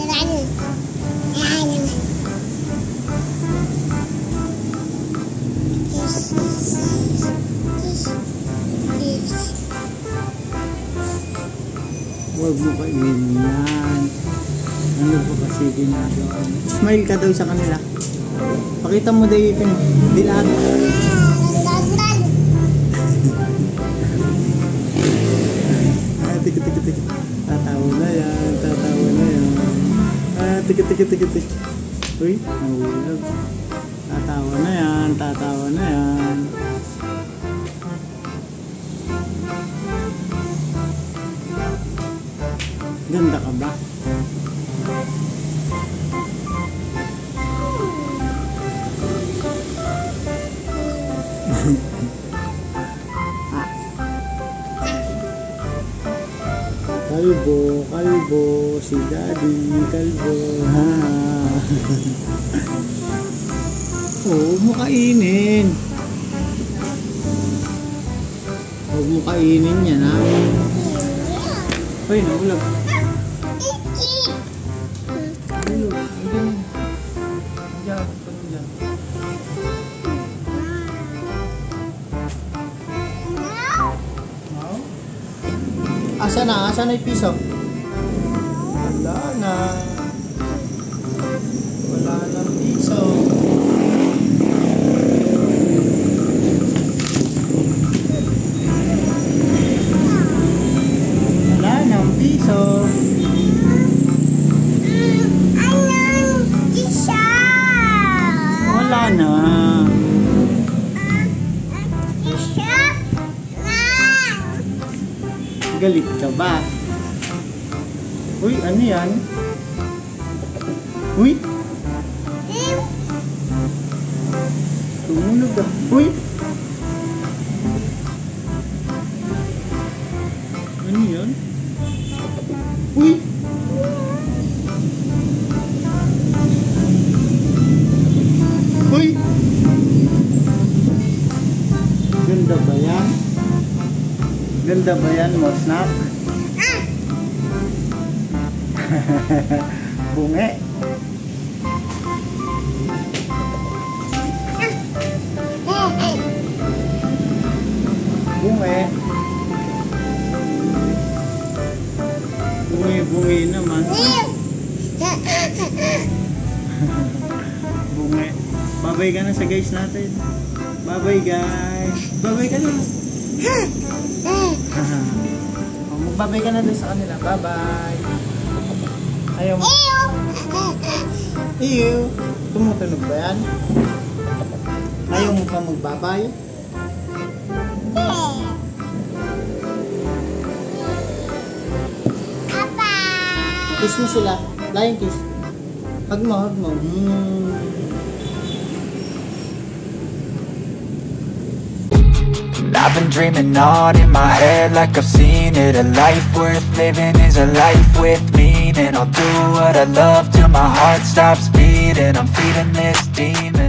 Huwag mo kainin yan. Ano pa kasi ginagawa? Smile ka daw sa kanila. Pakita mo daw yung dilag. Tik. Tatawa na yan. Tik. Uy, nahulog. Tatawa na yan. Ganda ka ba? Kalbo, si Daddy, kalbo, ha. Huwag mo kainin. Huwag mo kainin yan, ha. Uy, nahulog. Asa na yung piso? Wala na piso. Wala na. Galit ka ba? Uy, ano yan? Uy! Tumunog ka. Uy! Ano yan? Uy! Uy! Ganda ba yan? Ganda ba yan, mo snack? Bunge. Bunge naman. Bunge. Babay ka na sa guys natin. Babay guys. Babay ka na. Magbabay ka na doon sa kanila. Bye-bye. Ayaw mo. Ew. Tumutunog ba yan? Ayaw mo pa magbabay? Kiss mo sila. Flying kiss. Hug mo. I've been dreaming on in my head like I've seen it. A life worth living is a life with meaning. I'll do what I love till my heart stops beating. I'm feeding this demon.